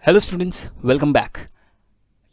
Hello students, welcome back.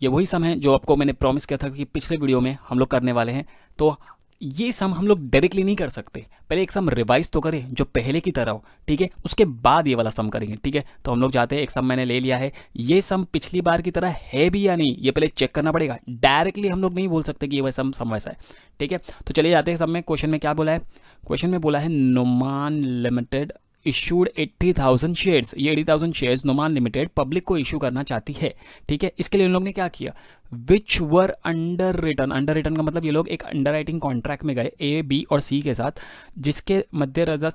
ये वही सम है जो आपको मैंने प्रॉमिस किया था कि पिछले वीडियो में हम लोग करने वाले हैं। तो ये सम हम लोग डायरेक्टली नहीं कर सकते, पहले एक सम रिवाइज तो करें जो पहले की तरह हो, ठीक है। उसके बाद ये वाला सम करेंगे, ठीक है। तो हम लोग जाते हैं, एक सम मैंने ले लिया है, ये सम पिछली बार की तरह है भी या नहीं ये पहले चेक करना पड़ेगा। डायरेक्टली हम लोग नहीं बोल सकते कि ये वैसा सम वैसा है, ठीक है। तो चलिए जाते हैं सम में। क्वेश्चन में क्या बोला है? क्वेश्चन में बोला है नुमान लिमिटेड इशूड 80,000 शेयर्स। ये 80,000 शेयर्स नुमान लिमिटेड पब्लिक को इशू करना चाहती है, ठीक है। इसके लिए इन लोग ने क्या किया? Which were under return. Under return का मतलब ये लोग एक अंडर राइटिंग कॉन्ट्रैक्ट में गए ए, बी और सी के साथ, जिसके मध्य नजर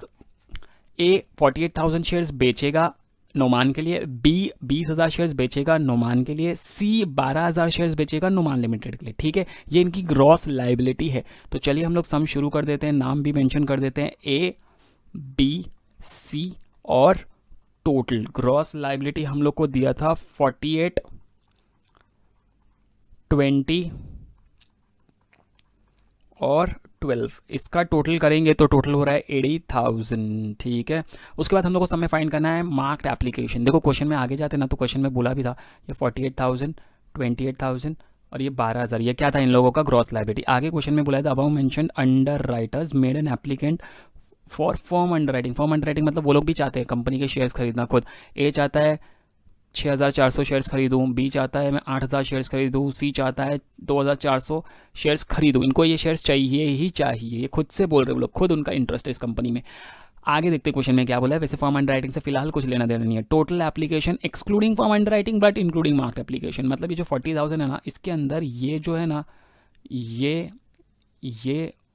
ए 48,000 शेयर्स बेचेगा नुमान के लिए, बी 20,000 शेयर्स बेचेगा नुमान के लिए, सी 12,000 शेयर्स बेचेगा नुमान लिमिटेड के लिए, ठीक है। ये इनकी ग्रॉस लाइबिलिटी है। तो चलिए हम लोग सम शुरू कर देते हैं, नाम भी मेंशन कर देते हैं, ए, बी, सी और टोटल ग्रॉस लाइबिलिटी हम लोग को दिया था 48, 20 और 12। इसका टोटल करेंगे तो टोटल हो रहा है 80,000, ठीक है। उसके बाद हम लोग को समय फाइंड करना है मार्क्ड एप्लीकेशन। देखो क्वेश्चन में आगे जाते ना तो क्वेश्चन में बोला भी था ये 48,000, 28,000 और ये 12,000, ये क्या था इन लोगों का ग्रॉस लाइबिलिटी। आगे क्वेश्चन में बोला था about mentioned underwriters made an applicant for form underwriting. Form underwriting मतलब वो लोग भी चाहते हैं कंपनी के शेयर्स खरीदना खुद। ए चाहता है 6,400 शेयर्स खरीदूं, बी चाहता है मैं 8,000 शेयर्स खरीदूं, सी चाहता है 2,400 शेयर्स खरीदूं। इनको ये शेयर्स चाहिए ही चाहिए, ये खुद से बोल रहे हैं वो लोग, खुद उनका इंटरेस्ट है इस कंपनी में। आगे देखते हैं क्वेश्चन में क्या बोला है। वैसे फॉर्म अंडर राइटिंग से फिलहाल कुछ लेना देना नहीं है। Total application excluding form under writing but including marked application, मतलब ये जो 40,000 है ना, इसके अंदर ये जो है ना, ये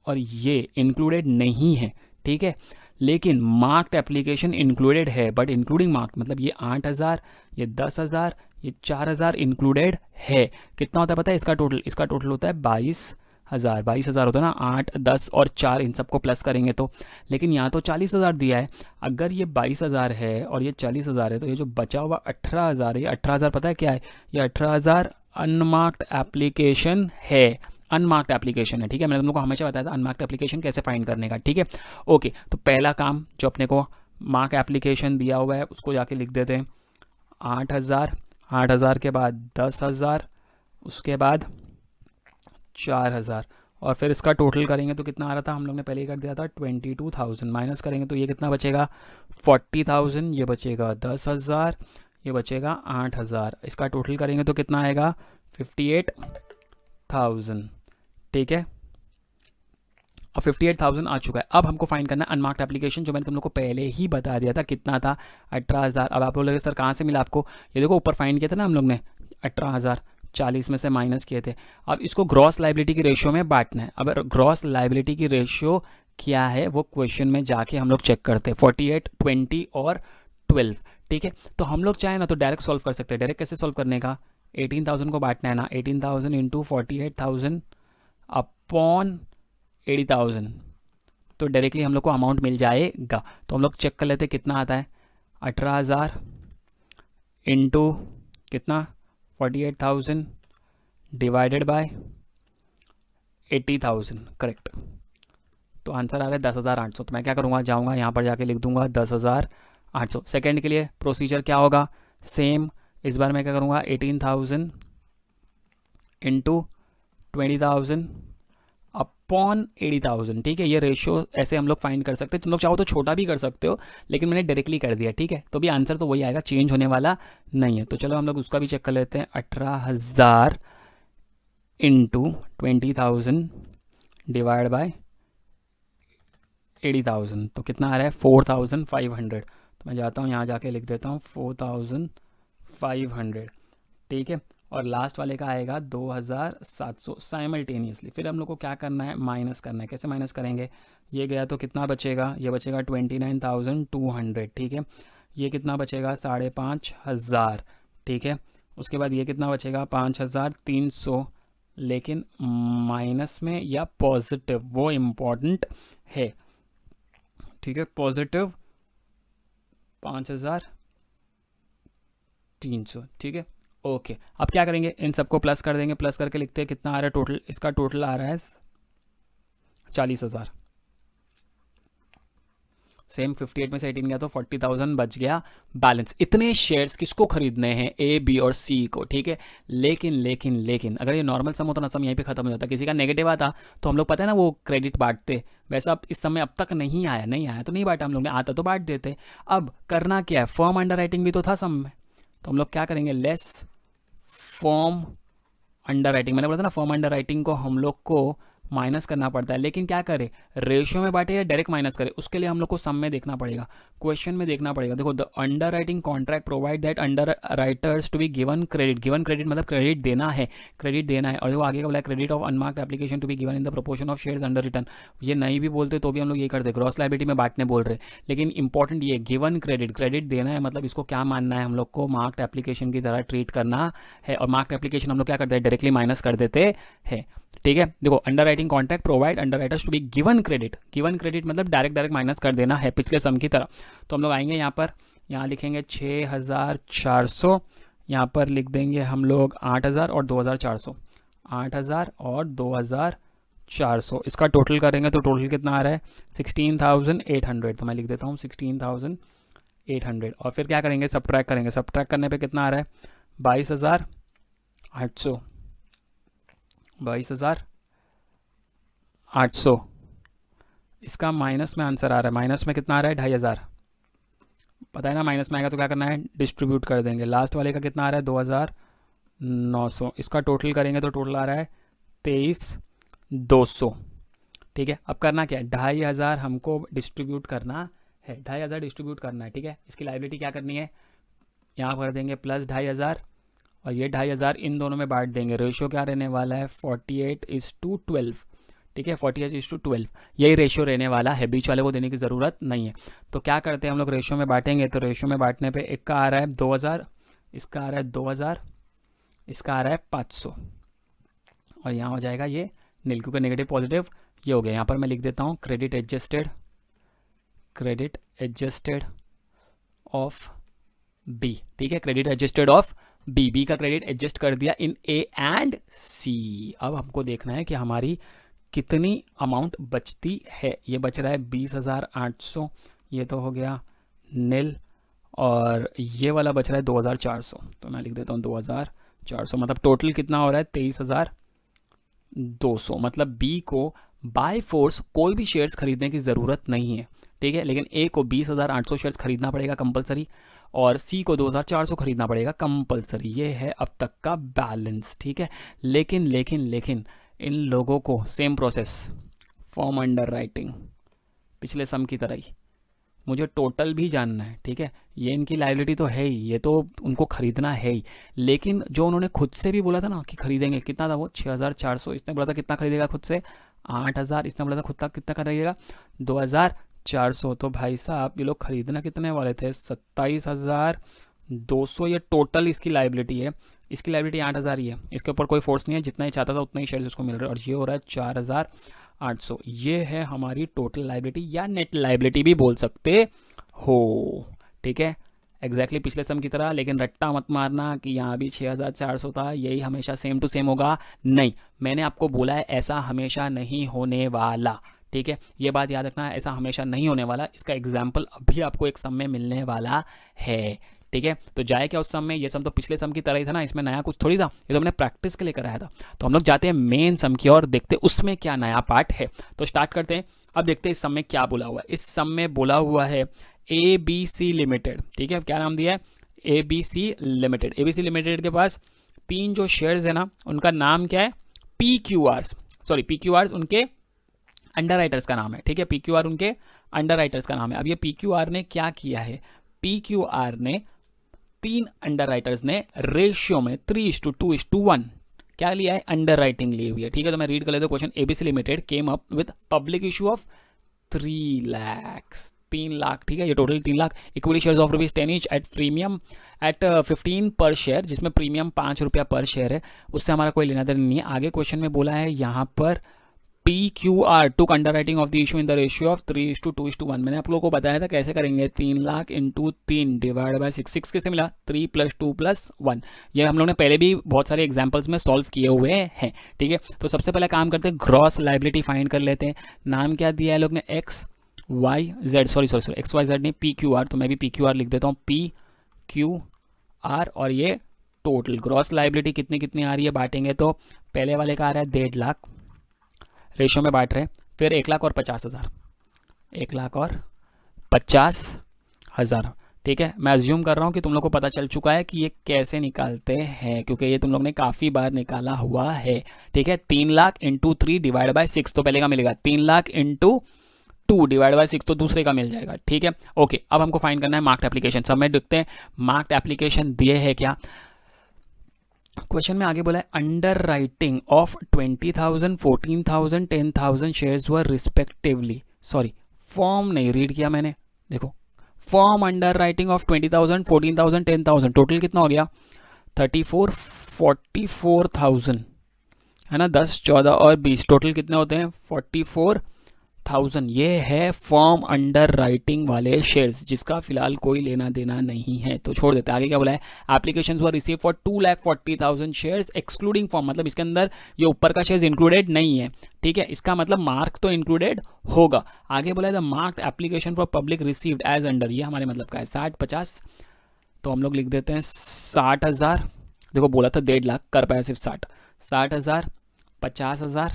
और ये इंक्लूडेड नहीं है, ठीक है। लेकिन मार्क्ड एप्लीकेशन इंक्लूडेड है, बट इंक्लूडिंग मार्क्ड मतलब ये 8,000, ये 10,000, ये 4,000 इंक्लूडेड है। कितना होता है पता है इसका टोटल? इसका टोटल होता है 22,000। 22,000 होता है ना, 8, 10 और 4 इन सबको प्लस करेंगे तो। लेकिन यहाँ तो 40,000 दिया है। अगर ये 22,000 है और ये 40,000 है तो ये जो बचा हुआ 18,000 है, ये 18,000 पता है क्या है? ये 18,000 अनमार्क्ड एप्लीकेशन है। अनमार्क्ड एप्लीकेशन है, ठीक है। मैंने तुम लोग को हमेशा बताया था अनमार्क्ड एप्लीकेशन कैसे फाइंड करने का, ठीक है। ओके, तो पहला काम जो अपने को मार्क एप्लीकेशन दिया हुआ है उसको जाके लिख देते हैं 8,000। 8,000 के बाद 10,000, उसके बाद 4,000 और फिर इसका टोटल करेंगे तो कितना आ रहा था? हम लोग ने पहले ही कर दिया था 22,000। माइनस करेंगे तो ये कितना बचेगा? 40,000। ये बचेगा 10,000, ये बचेगा 8,000। इसका टोटल करेंगे तो कितना आएगा? 58,000, ठीक है। अब 58,000 आ चुका है। अब हमको फाइंड करना है अनमार्क्ड एप्लीकेशन, जो मैंने तुम लोग को पहले ही बता दिया था कितना था, 18,000। अब आप बोलोगे सर कहाँ से मिला आपको? ये देखो ऊपर फाइंड किया था ना हम लोग ने 18,000, 40 में से माइनस किए थे। अब इसको ग्रॉस लाइबिलिटी की रेशियो में बांटना है। अब ग्रॉस लाइबिलिटी की रेशियो क्या है वो क्वेश्चन में जाके हम लोग चेक करते हैं, 48, 20 और 12, ठीक है। तो हम लोग चाहे ना तो डायरेक्ट सॉल्व कर सकते हैं। डायरेक्ट कैसे सॉल्व करने का? 18,000 को बांटना है ना, 18,000 इंटू 48,000 अपॉन 80,000, तो डायरेक्टली हम लोग को अमाउंट मिल जाएगा। तो हम लोग चेक कर लेते कितना आता है। 18,000 इंटू कितना? 48,000 डिवाइडेड बाय 80,000, करेक्ट। तो आंसर आ रहा है 10,800। तो मैं क्या करूँगा, जाऊँगा यहाँ पर जाके लिख दूंगा 10,800। सेकेंड के लिए प्रोसीजर क्या होगा? सेम। इस बार मैं क्या करूँगा, 18,000 इंटू 20,000 अपॉन 80,000, ठीक है। ये रेशियो ऐसे हम लोग फाइंड कर सकते हैं। तुम लोग चाहो तो छोटा भी कर सकते हो, लेकिन मैंने डायरेक्टली कर दिया, ठीक है। तो भी आंसर तो वही आएगा, चेंज होने वाला नहीं है। तो चलो हम लोग उसका भी चेक कर लेते हैं। 18,000 इंटू 20,000 डिवाइड बाय 80,000, तो कितना आ रहा है? 4,500। तो मैं जाता हूँ यहाँ जाके लिख देता हूँ 4,500, ठीक है। और लास्ट वाले का आएगा 2,700 साइमल्टेनियसली। फिर हम लोग को क्या करना है? माइनस करना है। कैसे माइनस करेंगे? ये गया तो कितना बचेगा? ये बचेगा 29,200, ठीक है। ये कितना बचेगा? 5,500, ठीक है। उसके बाद ये कितना बचेगा? 5,300, लेकिन माइनस में या पॉजिटिव, वो इम्पॉर्टेंट है, ठीक है। पॉजिटिव 5,300, ठीक है। ओके, अब क्या करेंगे? इन सबको प्लस कर देंगे। प्लस करके लिखते हैं कितना आ रहा है टोटल। इसका टोटल आ रहा है 40,000। सेम 58 में से 18 गया तो 40,000 बच गया बैलेंस। इतने शेयर्स किसको खरीदने हैं, ए बी और सी को, ठीक है। लेकिन अगर ये नॉर्मल सम होता ना, सम यहीं पे खत्म हो जाता। किसी का नेगेटिव आता तो हम लोग पता है ना वो क्रेडिट बांटते, वैसा अब इस समय अब तक नहीं आया तो नहीं बांटा हम लोग ने, आता तो बांट देते। अब करना क्या है, फर्म अंडर राइटिंग भी तो था सम में, तो हम लोग क्या करेंगे, लेस फर्म अंडर राइटिंग। मैंने बोला था ना फर्म अंडर राइटिंग को हम लोग को माइनस करना पड़ता है, लेकिन क्या करें, रेशियो में बांटे या डायरेक्ट माइनस करें, उसके लिए हम लोग को सम में देखना पड़ेगा, क्वेश्चन में देखना पड़ेगा। देखो, the underwriting contract provide that underwriters to be given credit. Given credit मतलब क्रेडिट देना है, और वो आगे का बोला credit of unmarked application to be given in the proportion of shares under return. ये नहीं भी बोलते तो भी हम लोग ये करते, ग्रॉस लायबिलिटी में बांटने बोल रहे, लेकिन इंपॉर्टेंट ये गिवन क्रेडिट देना है, मतलब इसको क्या मानना है, हम लोग को मार्क्ड एप्लीकेशन की तरह ट्रीट करना है, और मार्क्ड एप्लीकेशन हम लोग क्या करते हैं, डायरेक्टली माइनस कर देते हैं, ठीक है। देखो, underwriting contract provide underwriters to be given credit मतलब डायरेक्ट माइनस कर देना है पिछले सम की तरह। तो हम लोग आएंगे यहाँ पर, यहाँ लिखेंगे 6,400, यहाँ पर लिख देंगे हम लोग 8,000 और 2,400, 8,000 और 2,400, इसका टोटल करेंगे तो टोटल कितना आ रहा है 16,800। तो मैं लिख देता हूँ 16,800, और फिर क्या करेंगे, सब्ट्रैक्ट करेंगे, सब्ट्रैक्ट करने पे कितना आ रहा है 22,800, 22,800। इसका माइनस में आंसर आ रहा है, माइनस में कितना आ रहा है 2,500, पता है ना माइनस में आएगा तो क्या करना है, डिस्ट्रीब्यूट कर देंगे। लास्ट वाले का कितना आ रहा है 2,900, इसका टोटल करेंगे तो टोटल आ रहा है 23,200, ठीक है। अब करना क्या है, 2,500 हमको डिस्ट्रीब्यूट करना है, 2,500 डिस्ट्रीब्यूट करना है, ठीक है। इसकी लायबिलिटी क्या करनी है, यहाँ कर देंगे प्लस 2,500, और ये 2,500 इन दोनों में बांट देंगे। रेशियो क्या रहने वाला है 48:12, ठीक है, 48:12 यही रेशियो रहने वाला है, बीच वाले को देने की ज़रूरत नहीं है। तो क्या करते हैं हम लोग, रेशियो में बांटेंगे, तो रेशियो में बांटने पे एक का आ रहा है 2,000, इसका आ रहा है 2,000, इसका आ रहा है 500, और यहाँ हो जाएगा ये नील, क्योंकि नेगेटिव पॉजिटिव ये हो गया। यहाँ पर मैं लिख देता हूँ क्रेडिट एडजस्टेड ऑफ बी, ठीक है, क्रेडिट एडजस्टेड ऑफ बी का क्रेडिट एडजस्ट कर दिया इन ए एंड सी। अब हमको देखना है कि हमारी कितनी अमाउंट बचती है। ये बच रहा है 20,800, ये तो हो गया नील, और ये वाला बच रहा है 2,400, तो मैं लिख देता हूँ 2,400, मतलब टोटल कितना हो रहा है 23,200। मतलब बी को बाय फोर्स कोई भी शेयर्स खरीदने की ज़रूरत नहीं है, ठीक है, लेकिन ए को 20,800 शेयर्स खरीदना पड़ेगा कंपलसरी, और सी को 2,400 खरीदना पड़ेगा कंपलसरी। ये है अब तक का बैलेंस, ठीक है। लेकिन इन लोगों को same process, form under writing, पिछले सम की तरह ही मुझे टोटल भी जानना है, ठीक है। ये इनकी लायबिलिटी तो है ही, ये तो उनको खरीदना है ही, लेकिन जो उन्होंने खुद से भी बोला था ना कि खरीदेंगे, कितना था वो 6,400, इसने बोला था कितना खरीदेगा खुद से 8,000, इसने बोला था खुद तक कितना खरीदेगा 2,400। तो भाई साहब ये लोग खरीदना कितने वाले थे 27,200, ये टोटल इसकी लायबिलिटी है। इसकी लायबिलिटी 8,000 ही है, इसके ऊपर कोई फोर्स नहीं है, जितना ही चाहता था उतना ही शेयर्स उसको मिल रहा है, और ये हो रहा है 4,800। ये है हमारी टोटल लायबिलिटी, या नेट लायबिलिटी भी बोल सकते हो, ठीक है, एग्जैक्टली पिछले सम की तरह। लेकिन रट्टा मत मारना कि यहाँ भी 6,400 था, यही हमेशा सेम टू सेम होगा, नहीं, मैंने आपको बोला है ऐसा हमेशा नहीं होने वाला, ठीक है, ये बात याद रखना, ऐसा हमेशा नहीं होने वाला। इसका एग्जाम्पल अभी आपको एक सम में मिलने वाला है, ठीक है। तो जाए क्या उस सम में, ये सम तो पिछले सम की तरह ही था ना, इसमें नया कुछ थोड़ी था, ये तो हमने प्रैक्टिस के लिए कराया था। तो हम लोग जाते हैं मेन सम की और देखते हैं उसमें क्या नया पार्ट है। तो स्टार्ट करते हैं। अब देखते हैं इस सम में क्या बोला हुआ है। इस सम में बोला हुआ है ABC लिमिटेड, ठीक है, क्या नाम दिया है ABC लिमिटेड। ABC लिमिटेड के पास 3 जो शेयर्स है ना, उनका नाम क्या है PQRs उनके अंडर राइटर्स का नाम है, ठीक है, PQR उनके अंडर राइटर्स का नाम है। अब ये PQR ने क्या किया है, PQR ने 3 अंडर राइटर्स ने रेशियो में 3:2:1 क्या लिया है, अंडर राइटिंग ली हुई है, ठीक है। तो मैं रीड कर लेता हूँ question. ABC limited came up with public issue of 3 lakh, ठीक है, ये total 3 lakh equity shares of ₹10 each at premium eight 15 पर शेयर, जिसमें प्रीमियम ₹5 पर शेयर है, उससे हमारा कोई लेना देना नहीं है। आगे क्वेश्चन में बोला है यहाँ पर PQR took underwriting of the issue in the ratio of 3:2:1। मैंने आप लोगों को बताया था कैसे करेंगे, 3 लाख इंटू 3 डिवाइड बाय 6 कैसे मिला 3 + 2 + 1। ये हम लोग ने पहले भी बहुत सारे एग्जांपल्स में सॉल्व किए हुए हैं, ठीक है। तो सबसे पहले काम करते हैं, ग्रॉस लायबिलिटी फाइंड कर लेते हैं। नाम क्या दिया है लोग ने X, Y Z, sorry sorry sorry, X Y Z नहीं, पी क्यू आर, तो मैं भी पी क्यू आर लिख देता हूँ, पी क्यू आर। और ये टोटल ग्रॉस लाइबिलिटी कितनी कितनी आ रही है बांटेंगे तो पहले वाले का आ रहा है 1.5 लाख, रेशो में बांट रहे हैं, फिर 1,50,000, 1,50,000। ठीक है, मैं अज्यूम कर रहा हूँ कि तुम लोग को पता चल चुका है कि ये कैसे निकालते हैं, क्योंकि ये तुम लोग ने काफ़ी बार निकाला हुआ है। ठीक है, 3 लाख इंटू 3 डिवाइड बाय 6 तो पहले का मिलेगा, 3 लाख इंटू 2 डिवाइड बाय 6 तो दूसरे का मिल जाएगा। ठीक है, ओके, अब हमको फाइंड करना है मार्क्ड एप्लीकेशन। सब में देखते हैं मार्क्ड एप्लीकेशन दिए है क्या। क्वेश्चन में आगे बोला है under writing of 20,000, 14,000, 10,000 shares were respectively, sorry form नहीं रीड किया मैंने, देखो form under writing of 20,000, 14,000, 10,000, total कितना हो गया 34, 44,000 है ना, 10, 14 और 20, टोटल कितने होते हैं 44,000। ये है फॉर्म अंडर राइटिंग वाले शेयर्स जिसका फिलहाल कोई लेना देना नहीं है, तो छोड़ देते हैं। आगे क्या बोला है, applications were receive for 2,40,000 shares excluding form, मतलब इसके अंदर ये ऊपर का शेयर्स इंक्लूडेड नहीं है। ठीक है, इसका मतलब मार्क तो इंक्लूडेड होगा। आगे बोला है the marked application for public received as under, ये हमारे मतलब का है 60, 50, तो हम लोग लिख देते हैं 60,000। देखो बोला था 1.5 लाख, कर पाया सिर्फ 60,000, 50,000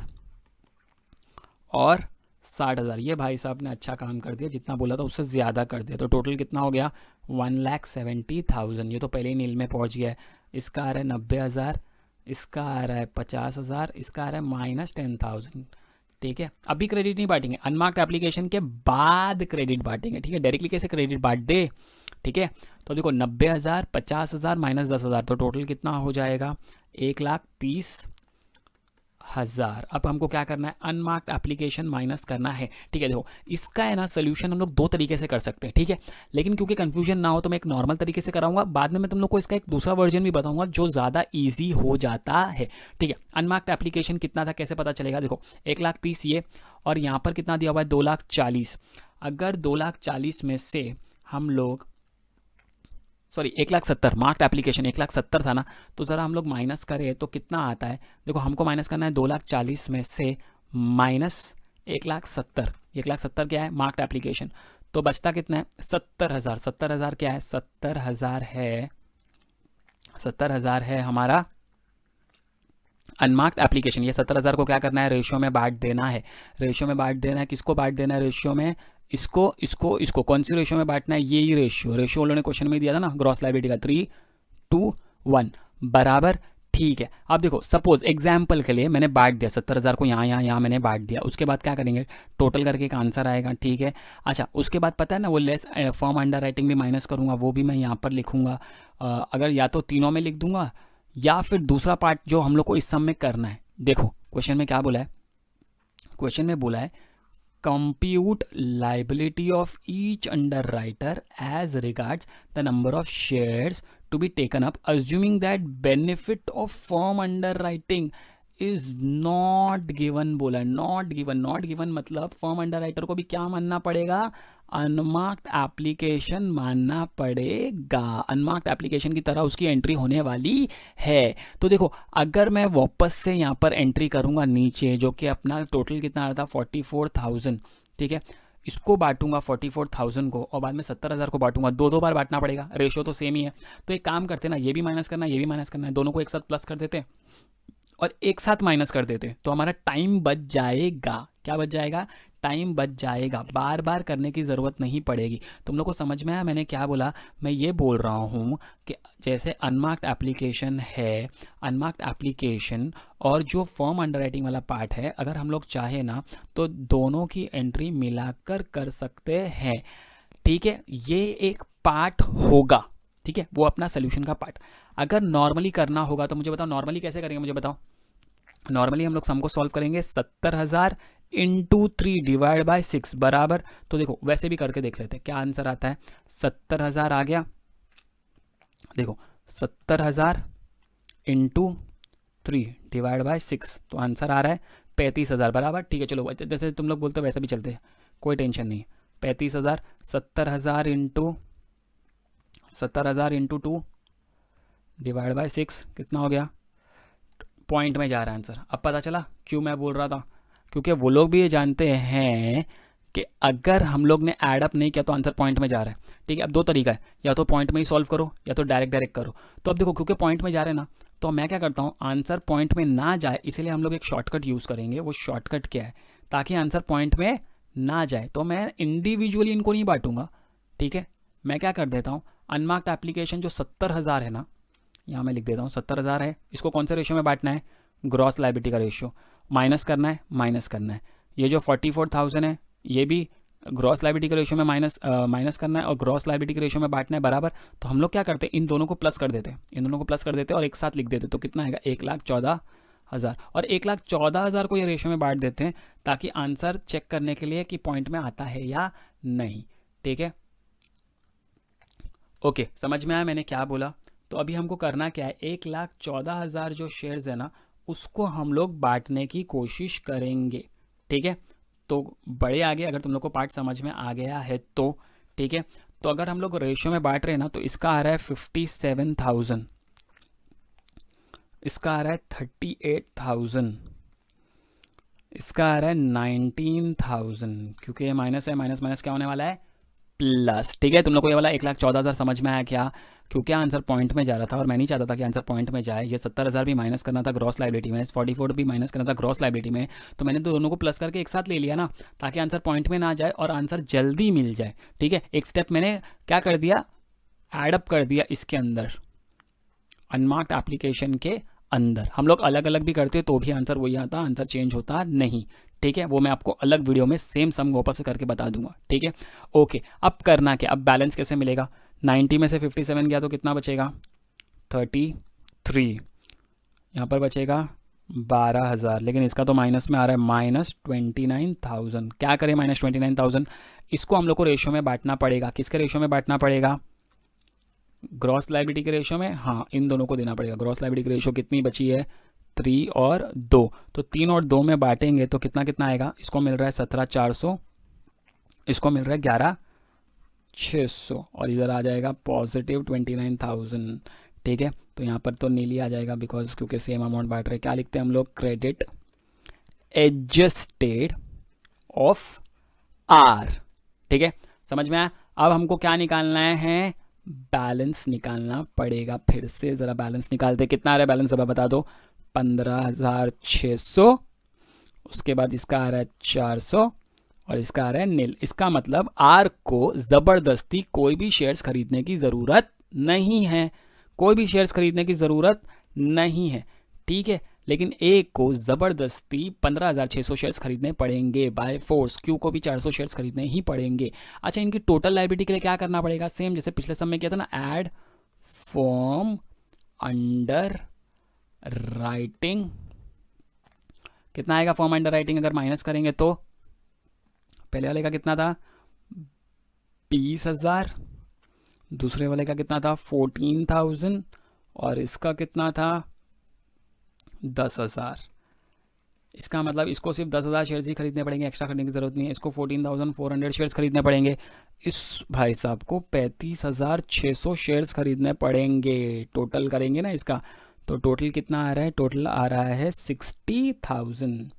और 60,000। ये भाई साहब ने अच्छा काम कर दिया, जितना बोला था उससे ज़्यादा कर दिया, तो टोटल कितना हो गया 1,70,000। ये तो पहले ही नील में पहुंच गया है। इसका आ रहा है 90,000, इसका आ रहा है 50,000, इसका आ रहा है -10,000। ठीक है, अभी क्रेडिट नहीं बांटेंगे, अनमार्क्ड एप्लीकेशन के बाद क्रेडिट बांटेंगे। ठीक है, डायरेक्टली कैसे क्रेडिट बांट दे। ठीक है, तो देखो 90,000, 50,000 -10,000, तो टोटल कितना हो जाएगा 1,30,000। अब हमको क्या करना है, अनमार्क्ड एप्लीकेशन माइनस करना है। ठीक है, देखो इसका है ना सोल्यूशन हम लोग दो तरीके से कर सकते हैं। ठीक है, लेकिन क्योंकि कंफ्यूजन ना हो तो मैं एक नॉर्मल तरीके से कराऊंगा, बाद में मैं तुम लोग को इसका एक दूसरा वर्जन भी बताऊंगा जो ज़्यादा ईजी हो जाता है। ठीक है, अनमार्क्ड एप्लीकेशन कितना था कैसे पता चलेगा, देखो 1,30,000 ये, और यहाँ पर कितना दिया हुआ है 2,40,000। अगर 2,40,000 में से हम लोग, सॉरी 1,70,000, मार्क्ड एप्लीकेशन 1,70,000 था ना, तो ज़रा हम लोग माइनस करें तो कितना आता है, देखो हमको माइनस करना है 2,40,000 में से माइनस 1,70,000। 1,70,000 क्या है मार्क्ड एप्लीकेशन, तो बचता कितना है 70,000। 70,000 क्या है 70,000 है, 70,000 है हमारा अनमार्क्ड एप्लीकेशन। ये 70,000 को क्या करना है रेशियो में बांट देना है। रेशियो में बांट देना है, किसको बांट देना है रेशियो में, इसको इसको इसको, कौन सी रेशियो में बांटना है, ये ही रेशियो, रेशियो उन्होंने क्वेश्चन में दिया था ना ग्रॉस लायबिलिटी का 3:1 बराबर। ठीक है, अब देखो सपोज एग्जाम्पल के लिए मैंने बांट दिया 70,000 को, यहाँ मैंने बांट दिया, उसके बाद क्या करेंगे टोटल करके एक आंसर आएगा। ठीक है, अच्छा उसके बाद पता है ना वो लेस फॉर्म अंडर राइटिंग भी माइनस करूंगा, वो भी मैं यहाँ पर लिखूंगा। अगर या तो तीनों में लिख दूंगा या फिर दूसरा पार्ट जो हम लोग को इस सम में करना है। देखो क्वेश्चन में क्या बोला है, क्वेश्चन में बोला है compute liability of each underwriter as regards the number of shares to be taken up assuming that benefit of firm underwriting is not given। बोला नॉट गिवन, नॉट गिवन मतलब फर्म अंडरराइटर को भी क्या मानना पड़ेगा, अनमार्क्ड एप्लीकेशन मानना पड़ेगा। Unmarked application की तरह उसकी एंट्री होने वाली है। तो देखो अगर मैं वापस से यहाँ पर एंट्री करूँगा नीचे, जो कि अपना टोटल कितना आ रहा था 44,000। ठीक है, इसको बांटूंगा 44,000 को और बाद में 70,000 को बांटूंगा, दो बार बांटना पड़ेगा, रेशियो तो सेम ही है। तो एक काम करते ना, ये भी माइनस करना ये भी माइनस करना है, दोनों को एक साथ प्लस कर देते और एक साथ माइनस कर देते, तो हमारा टाइम बच जाएगा। क्या बच जाएगा, टाइम बच जाएगा, बार बार करने की ज़रूरत नहीं पड़ेगी। तुम लोग को समझ में आया मैंने क्या बोला, मैं ये बोल रहा हूँ कि जैसे अनमार्क्ड एप्लीकेशन है, अनमार्क्ड एप्लीकेशन और जो फॉर्म अंडरराइटिंग वाला पार्ट है, अगर हम लोग चाहे ना तो दोनों की एंट्री मिलाकर कर सकते हैं। ठीक है, ये एक पार्ट होगा। ठीक है, वो अपना सोल्यूशन का पार्ट। अगर नॉर्मली करना होगा तो मुझे बताओ नॉर्मली कैसे करेंगे, मुझे बताओ। नॉर्मली हम लोग सम को सॉल्व करेंगे 70,000 इंटू 3 डिवाइड बाय 6 बराबर, तो देखो वैसे भी करके देख लेते हैं क्या आंसर आता है। 70,000 आ गया, देखो 70,000 इंटू 3 डिवाइड बाय 6, तो आंसर आ रहा है 35,000 बराबर। ठीक है, चलो जैसे तुम लोग बोलते हो वैसे भी चलते हैं, कोई टेंशन नहीं। 35,000, 70,000 इंटू 2 डिवाइड बाय 6 कितना हो गया, पॉइंट में जा रहा है आंसर। अब पता चला क्यों मैं बोल रहा था, क्योंकि वो लोग भी ये जानते हैं कि अगर हम लोग ने ऐड अप नहीं किया तो आंसर पॉइंट में जा रहा है। ठीक है, अब दो तरीका है, या तो पॉइंट में ही सॉल्व करो या तो डायरेक्ट करो। तो अब देखो क्योंकि पॉइंट में जा रहे हैं ना, तो मैं क्या करता हूँ, आंसर पॉइंट में ना जाए इसलिए हम लोग एक शॉर्टकट यूज़ करेंगे। वो शॉर्टकट क्या है, ताकि आंसर पॉइंट में ना जाए तो मैं इंडिविजुअली इनको नहीं बांटूंगा। ठीक है, मैं क्या कर देता हूँ, अनमार्क्ड एप्लीकेशन जो 70,000 है ना, यहाँ मैं लिख देता हूँ 70,000 है, इसको कौन से रेशियो में बांटना है, ग्रॉस लायबिलिटी का रेशियो माइनस करना है, माइनस करना है। ये जो 44,000 है ये भी ग्रॉस लायबिलिटी के रेशियो में माइनस करना है और ग्रॉस लायबिलिटी के रेशियो में बांटना है बराबर। तो हम लोग क्या करते हैं, इन दोनों को प्लस कर देते हैं, इन दोनों को प्लस कर देते हैं और एक साथ लिख देते हैं। तो कितना आएगा, 1,14,000। और 1,14,000 को ये रेशियो में बांट देते हैं ताकि आंसर चेक करने के लिए कि पॉइंट में आता है या नहीं। ठीक है, ओके, समझ में आया मैंने क्या बोला। तो अभी हमको करना क्या है, 1,14,000 जो शेयर्स है ना उसको हम लोग बांटने की कोशिश करेंगे। ठीक है, तो बड़े आगे अगर तुम लोग को पार्ट समझ में आ गया है तो ठीक है। तो अगर हम लोग रेशियो में बांट रहे हैं ना, तो इसका आ रहा है 57,000, इसका आ रहा है 38,000, इसका आ रहा है 19,000, क्योंकि ये माइनस है, माइनस माइनस क्या होने वाला है, प्लस। ठीक है, तुम लोग को ये वाला 1,14,000 समझ में आया क्या, क्योंकि आंसर पॉइंट में जा रहा था और मैं नहीं चाहता था कि आंसर पॉइंट में जाए। ये 70,000 भी माइनस करना था ग्रॉस लायबिलिटी में, 44 भी माइनस करना था ग्रॉस लायबिलिटी में, तो मैंने दोनों को प्लस करके एक साथ ले लिया ना, ताकि आंसर पॉइंट में ना जाए और आंसर जल्दी मिल जाए। ठीक है, एक स्टेप मैंने क्या कर दिया, एडअप कर दिया इसके अंदर, अनमार्क्ड एप्लीकेशन के अंदर। हम लोग अलग अलग भी करते तो भी आंसर वही आता, आंसर चेंज होता नहीं। ठीक है, वो मैं आपको अलग वीडियो में सेम सम वापस से करके बता दूंगा। ठीक है, ओके, अब करना क्या, अब बैलेंस कैसे मिलेगा, 90 में से 57 गया तो कितना बचेगा, 33, यहाँ पर बचेगा 12,000, लेकिन इसका तो माइनस में आ रहा है, -29,000। क्या करें, -29,000, इसको हम लोग को रेशियो में बांटना पड़ेगा। किसके रेशियो में बांटना पड़ेगा, ग्रॉस लायबिलिटी के रेशियो में। हाँ, इन दोनों को देना पड़ेगा। ग्रॉस लायबिलिटी की रेशियो कितनी बची है, 3 और 2, तो 3 और 2 में बांटेंगे तो कितना कितना आएगा, इसको मिल रहा है 17,400, इसको मिल रहा है 11,600 और इधर आ जाएगा पॉजिटिव 29,000। ठीक है, तो यहाँ पर तो नीली आ जाएगा बिकॉज क्योंकि सेम अमाउंट बांट रहे। क्या लिखते हैं हम लोग, क्रेडिट एडजस्टेड ऑफ आर। ठीक है, समझ में आया। अब हमको क्या निकालना है, बैलेंस निकालना पड़ेगा। फिर से जरा बैलेंस निकालते, कितना आ रहा है बैलेंस, अब बता दो, 15,600, उसके बाद इसका आ रहा है 400 और इसका आ रहा है नील। इसका मतलब आर को जबरदस्ती कोई भी शेयर्स खरीदने की जरूरत नहीं है, कोई भी शेयर्स खरीदने की जरूरत नहीं है। ठीक है, लेकिन ए को जबरदस्ती 15,600 शेयर्स खरीदने पड़ेंगे बाय फोर्स, क्यू को भी 400 शेयर्स खरीदने ही पड़ेंगे। अच्छा, इनकी टोटल लायबिलिटी के लिए क्या करना पड़ेगा, सेम जैसे पिछले समय में किया था ना, ऐड फॉर्म अंडर राइटिंग। कितना आएगा फॉर्म अंडर राइटिंग, अगर माइनस करेंगे तो पहले वाले का कितना था, 20,000, दूसरे वाले का कितना था, 14,000 और इसका कितना था, 10,000। इसका मतलब इसको सिर्फ 10,000 शेयर्स ही खरीदने पड़ेंगे, एक्स्ट्रा खरीदने की जरूरत नहीं है। इसको 14,400 शेयर्स खरीदने पड़ेंगे। इस भाई साहब को 35,600 शेयर्स खरीदने पड़ेंगे। टोटल करेंगे ना इसका, तो टोटल कितना आ रहा है, टोटल आ रहा है 60,000।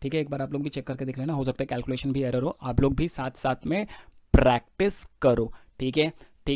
ठीक है, एक बार आप लोग भी चेक करके देख लेना, हो सकता है कैलकुलेशन भी एरर हो, आप लोग भी साथ साथ में प्रैक्टिस करो। ठीक है,